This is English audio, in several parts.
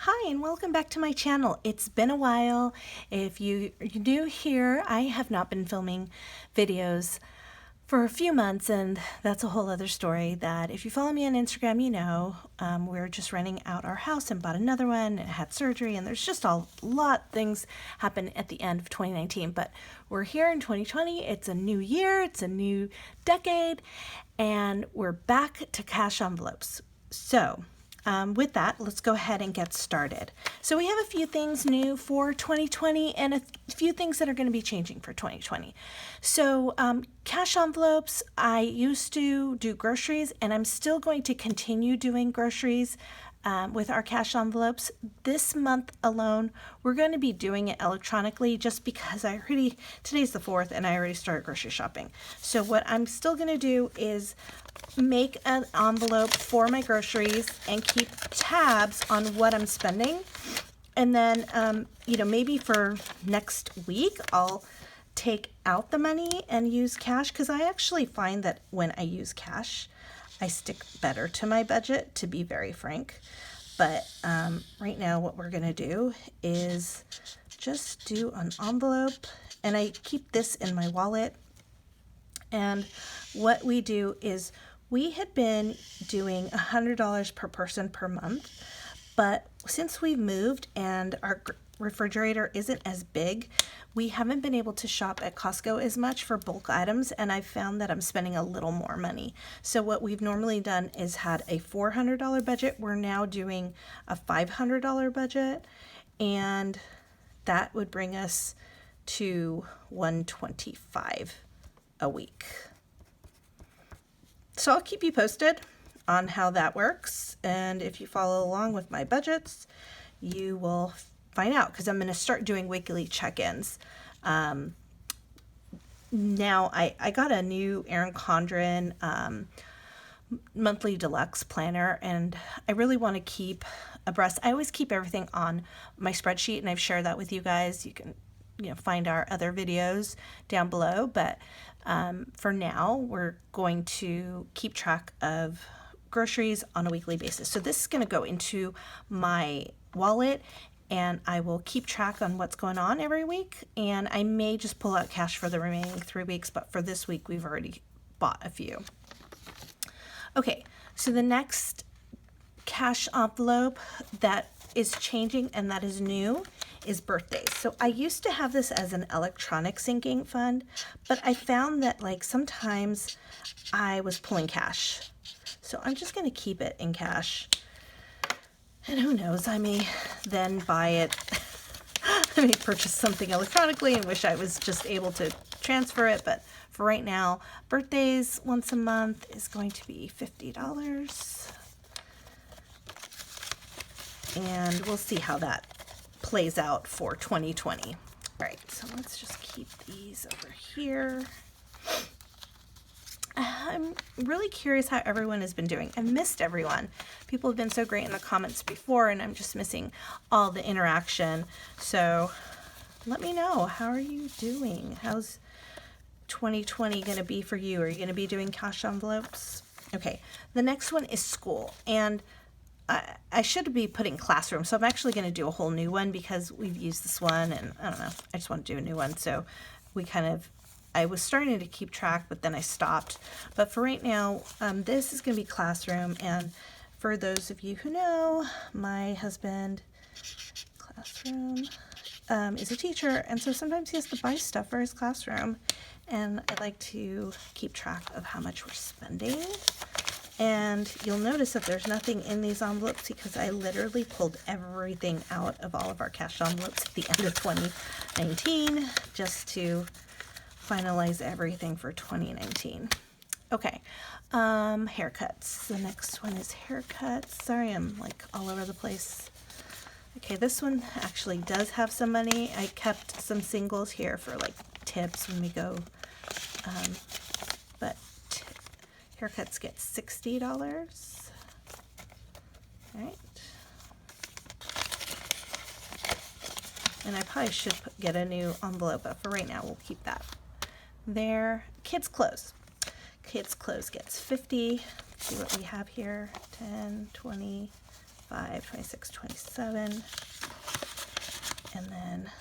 Hi and welcome back to my channel. It's been a while. If you're new here, I have not been filming videos for a few months, and that's a whole other story that if you follow me on Instagram, you know. We're just renting out our house and bought another one and had surgery, and there's just a lot of things happen at the end of 2019, but we're here in 2020. It's a new year, it's a new decade, and we're back to cash envelopes. So with that, let's go ahead and get started. So we have a few things new for 2020 and a few things that are going to be changing for 2020. So cash envelopes, I used to do groceries and I'm still going to continue doing groceries with our cash envelopes. This month alone, we're going to be doing it electronically just because today's the 4th and I already started grocery shopping. So what I'm still going to do is make an envelope for my groceries and keep tabs on what I'm spending. And then, maybe for next week, I'll take out the money and use cash, because I actually find that when I use cash, I stick better to my budget, to be very frank. But right now what we're going to do is just do an envelope, and I keep this in my wallet. And what we do is we had been doing $100 per person per month, but since we've moved and our refrigerator isn't as big, we haven't been able to shop at Costco as much for bulk items, and I've found that I'm spending a little more money. So what we've normally done is had a $400 budget. We're now doing a $500 budget, and that would bring us to $125 a week. So I'll keep you posted on how that works, and if you follow along with my budgets, you will find out, because I'm going to start doing weekly check-ins. Now I got a new Erin Condren monthly deluxe planner, and I really want to keep abreast. I always keep everything on my spreadsheet, and I've shared that with you guys. You can find our other videos down below, but for now we're going to keep track of groceries on a weekly basis. So this is going to go into my wallet, and I will keep track on what's going on every week, and I may just pull out cash for the remaining 3 weeks, but for this week we've already bought a few. Okay, so the next cash envelope that is changing and that is new is birthdays. So I used to have this as an electronic sinking fund, but I found that sometimes I was pulling cash. So I'm just going to keep it in cash. And who knows, I may then buy it. I may purchase something electronically and wish I was just able to transfer it. But for right now, birthdays once a month is going to be $50. And we'll see how that plays out for 2020. All right, so let's just keep these over here. I'm really curious how everyone has been doing. I've missed everyone. People have been so great in the comments before, and I'm just missing all the interaction. So let me know, how are you doing? How's 2020 going to be for you? Are you going to be doing cash envelopes? Okay, the next one is school, and I should be putting classroom, so I'm actually going to do a whole new one because we've used this one, and I don't know, I just want to do a new one. So I was starting to keep track, but then I stopped. But for right now, this is going to be classroom, and for those of you who know, my husband, classroom, is a teacher, and so sometimes he has to buy stuff for his classroom, and I like to keep track of how much we're spending. And you'll notice that there's nothing in these envelopes because I literally pulled everything out of all of our cash envelopes at the end of 2019 just to finalize everything for 2019. Okay, haircuts. The next one is haircuts. Sorry, I'm all over the place. Okay, this one actually does have some money. I kept some singles here for tips when we go, but haircuts get $60. All right. And I probably should get a new envelope, but for right now, we'll keep that there. Kids' clothes. Kids' clothes gets $50. Let's see what we have here. 10, 20, 25, 26, 27, and then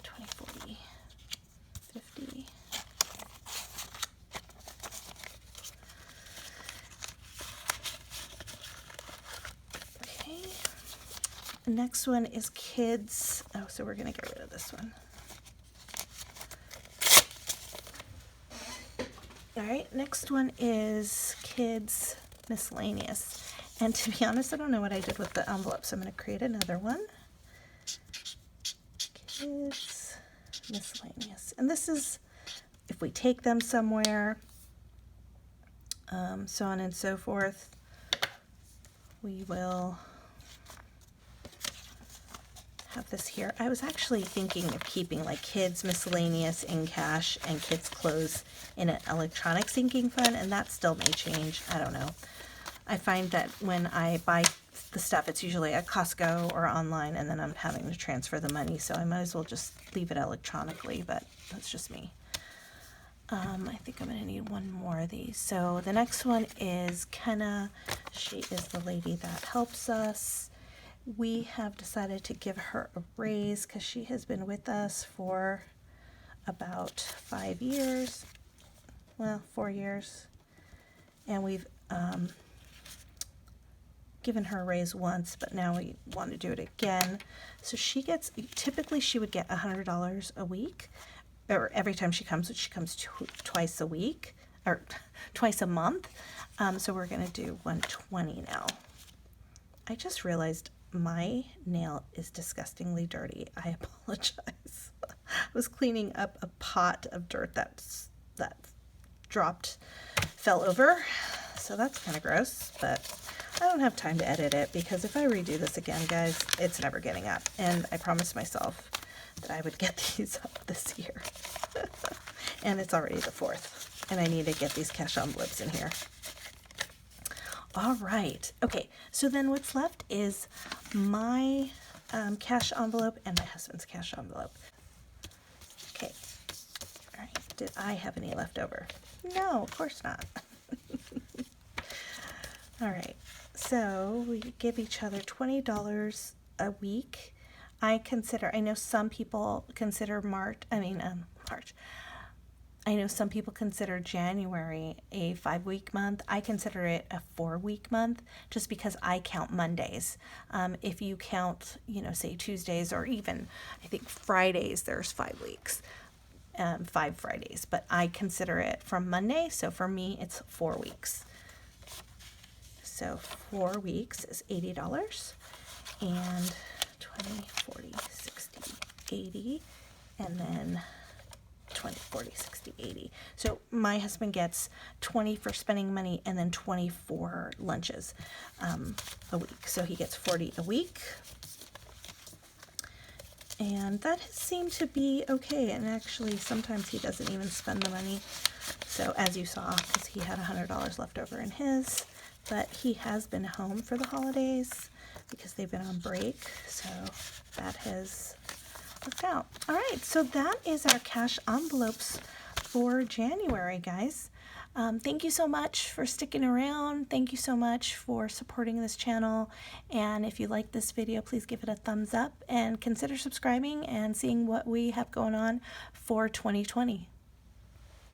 20, 40, 50. Okay. The next one is kids. Oh, so we're going to get rid of this one. All right, next one is kids miscellaneous. And to be honest, I don't know what I did with the envelope, so I'm going to create another one. Kids miscellaneous. And this is if we take them somewhere, so on and so forth. We will have this here. I was actually thinking of keeping like kids miscellaneous in cash and kids clothes in an electronic sinking fund, and that still may change. I don't know. I find that when I buy the stuff, it's usually at Costco or online, and then I'm having to transfer the money, so I might as well just leave it electronically, but that's just me. I think I'm going to need one more of these. So the next one is Kenna. She is the lady that helps us. We have decided to give her a raise because she has been with us for about 5 years. Well, 4 years. And we've given her a raise once, but now we want to do it again. So she gets, typically she would get $100 a week, or every time she comes, which she comes twice a week, or twice a month. So we're going to do 120 now. I just realized my nail is disgustingly dirty. I apologize. I was cleaning up a pot of dirt that dropped, fell over. So that's kind of gross, but I don't have time to edit it because if I redo this again, guys, it's never getting up. And I promised myself that I would get these up this year. And it's already the 4th, and I need to get these cash envelopes in here. All right. Okay. So then what's left is my cash envelope and my husband's cash envelope. Okay. All right. Did I have any left over? No, of course not. All right. So we give each other $20 a week. I know some people consider March. I know some people consider January a 5-week month. I consider it a 4-week month just because I count Mondays. If you count, say Tuesdays or even I think Fridays, there's 5 weeks, 5 Fridays, but I consider it from Monday. So for me, it's 4 weeks. So 4 weeks is $80 and 20, 40, 60, 80, and then 20, 40, 60, 80. So my husband gets 20 for spending money and then 20 for lunches a week. So he gets 40 a week. And that has seemed to be okay. And actually, sometimes he doesn't even spend the money. So as you saw, because he had $100 left over in his, but he has been home for the holidays because they've been on break. So that has worked out. All right, so that is our cash envelopes for January, guys. Thank you so much for sticking around. Thank you so much for supporting this channel. And if you like this video, please give it a thumbs up and consider subscribing and seeing what we have going on for 2020.